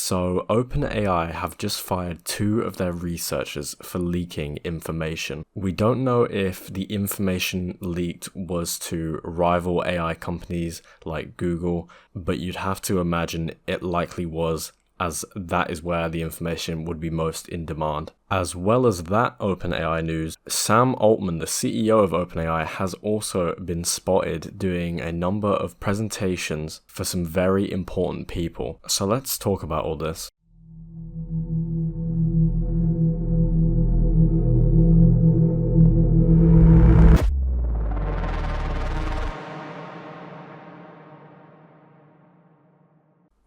So OpenAI have just fired 2 of their researchers for leaking information. We don't know if the information leaked was to rival AI companies like Google, but you'd have to imagine it likely was, as that is where the information would be most in demand. As well as that OpenAI news, Sam Altman, the CEO of OpenAI, has also been spotted doing a number of presentations for some very important people. So let's talk about all this.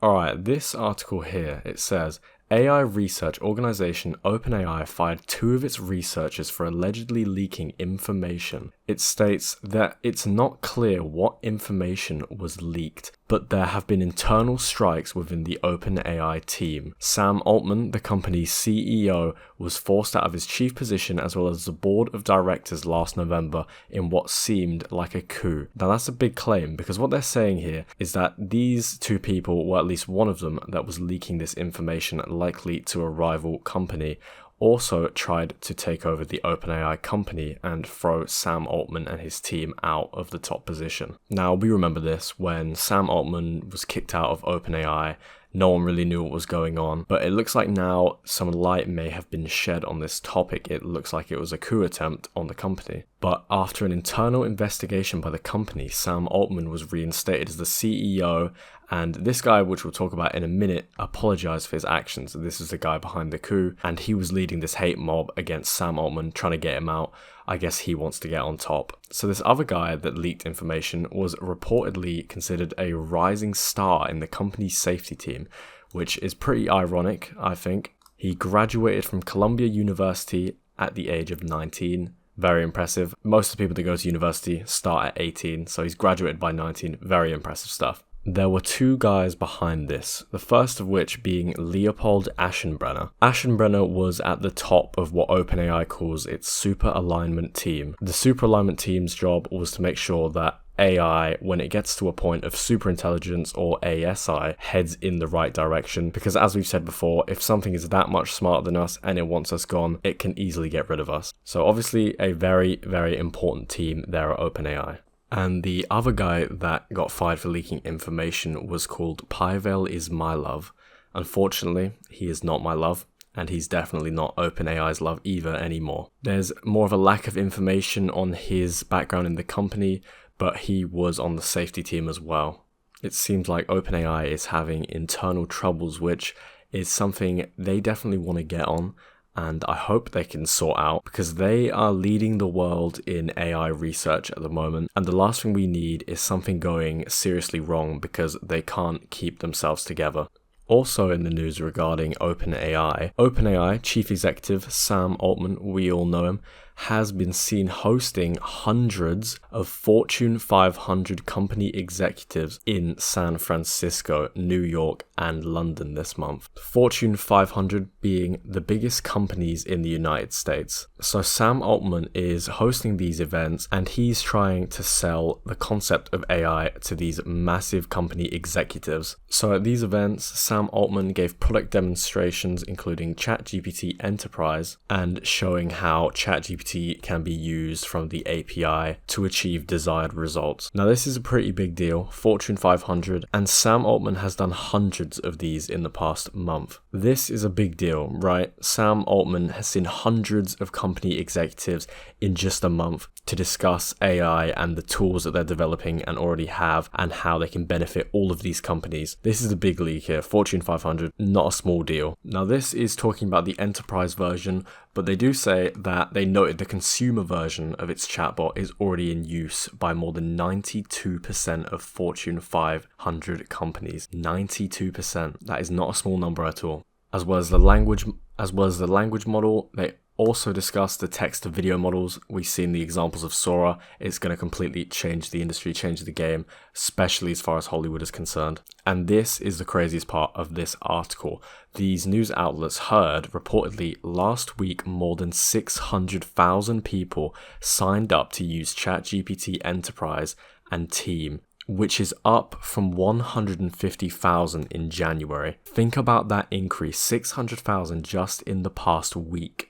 Alright, this article here, it says, AI research organization OpenAI fired 2 of its researchers for allegedly leaking information. It states that it's not clear what information was leaked, but there have been internal strikes within the OpenAI team. Sam Altman, the company's CEO, was forced out of his chief position as well as the board of directors last November in what seemed like a coup. Now that's a big claim, because what they're saying here is that these 2 people, or at least one of them that was leaking this information likely to a rival company, also tried to take over the OpenAI company and throw Sam Altman and his team out of the top position. Now, we remember this when Sam Altman was kicked out of OpenAI. No one really knew what was going on, but it looks like now some light may have been shed on this topic. It looks like it was a coup attempt on the company. But after an internal investigation by the company, Sam Altman was reinstated as the CEO, and this guy, which we'll talk about in a minute, apologized for his actions. This is the guy behind the coup, and he was leading this hate mob against Sam Altman, trying to get him out. I guess he wants to get on top. So this other guy that leaked information was reportedly considered a rising star in the company's safety team, which is pretty ironic, I think. He graduated from Columbia University at the age of 19. Very impressive. Most of the people that go to university start at 18, so he's graduated by 19. Very impressive stuff. There were 2 guys behind this, the first of which being Leopold Aschenbrenner. Aschenbrenner was at the top of what OpenAI calls its super alignment team. The super alignment team's job was to make sure that AI, when it gets to a point of superintelligence or ASI, heads in the right direction, because as we've said before, if something is that much smarter than us and it wants us gone, it can easily get rid of us. So obviously a very, very important team there at OpenAI. And the other guy that got fired for leaking information was called Pavel Ismailov. Unfortunately, he is not my love, and he's definitely not OpenAI's love either anymore. There's more of a lack of information on his background in the company, but he was on the safety team as well. It seems like OpenAI is having internal troubles, which is something they definitely want to get on. And I hope they can sort out, because they are leading the world in AI research at the moment. And the last thing we need is something going seriously wrong because they can't keep themselves together. Also in the news regarding OpenAI chief executive Sam Altman, we all know him, has been seen hosting hundreds of Fortune 500 company executives in San Francisco, New York, and London this month. Fortune 500 being the biggest companies in the United States. So Sam Altman is hosting these events, and he's trying to sell the concept of AI to these massive company executives. So at these events, Sam Altman gave product demonstrations including ChatGPT Enterprise and showing how ChatGPT can be used from the API to achieve desired results. Now this is a pretty big deal, Fortune 500, and Sam Altman has done hundreds of these in the past month. This is a big deal, right? Sam Altman has seen hundreds of company executives in just a month to discuss AI and the tools that they're developing and already have, and how they can benefit all of these companies. This is a big league here, Fortune 500, not a small deal. Now this is talking about the enterprise version, but they do say that they noted the consumer version of its chatbot is already in use by more than 92% of Fortune 500 companies. 92%. That is not a small number at all. As well as the language model, they also discussed the text to video models. We've seen the examples of Sora. It's going to completely change the industry, change the game, especially as far as Hollywood is concerned. And this is the craziest part of this article. These news outlets heard reportedly last week more than 600,000 people signed up to use ChatGPT Enterprise and Team, which is up from 150,000 in January. Think about that increase, 600,000 just in the past week,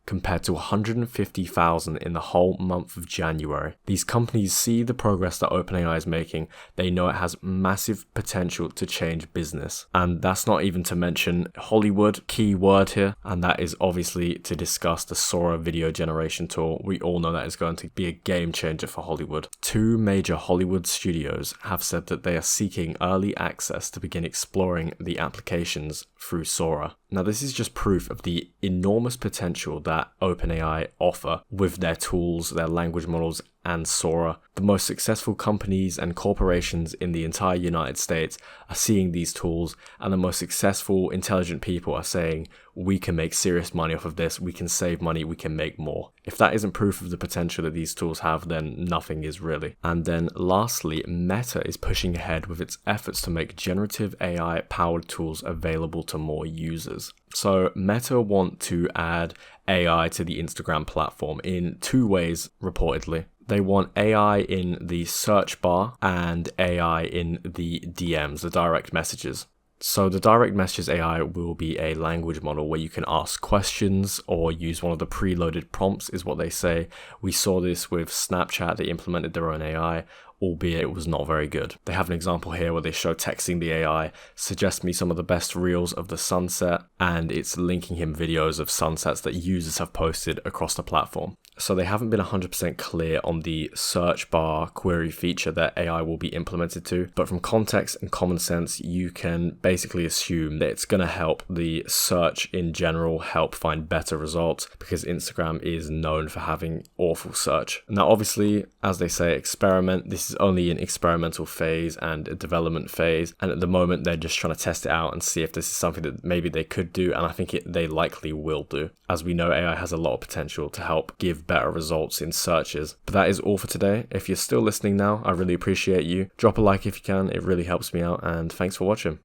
compared to 150,000 in the whole month of January. These companies see the progress that OpenAI is making. They know it has massive potential to change business. And that's not even to mention Hollywood, key word here, and that is obviously to discuss the Sora video generation tool. We all know that is going to be a game changer for Hollywood. 2 major Hollywood studios have said that they are seeking early access to begin exploring the applications through Sora. Now, this is just proof of the enormous potential that OpenAI offer with their tools, their language models, and Sora. The most successful companies and corporations in the entire United States are seeing these tools, and the most successful, intelligent people are saying, we can make serious money off of this, we can save money, we can make more. If that isn't proof of the potential that these tools have, then nothing is really. And then lastly, Meta is pushing ahead with its efforts to make generative AI powered tools available to more users. So Meta want to add AI to the Instagram platform in 2 ways, reportedly. They want AI in the search bar and AI in the DMs, the direct messages. So the direct messages AI will be a language model where you can ask questions or use one of the preloaded prompts, is what they say. We saw this with Snapchat. They implemented their own AI, albeit it was not very good. They have an example here where they show texting the AI, suggest me some of the best reels of the sunset, and it's linking him videos of sunsets that users have posted across the platform. So they haven't been 100% clear on the search bar query feature that AI will be implemented to, but from context and common sense, you can basically assume that it's going to help the search in general help find better results, because Instagram is known for having awful search. Now, obviously, as they say, experiment. This is only an experimental phase and a development phase, and at the moment they're just trying to test it out and see if this is something that maybe they could do, and I think they likely will do. As we know, AI has a lot of potential to help give better results in searches. But that is all for today. If you're still listening now, I really appreciate you. Drop a like if you can, it really helps me out, and thanks for watching.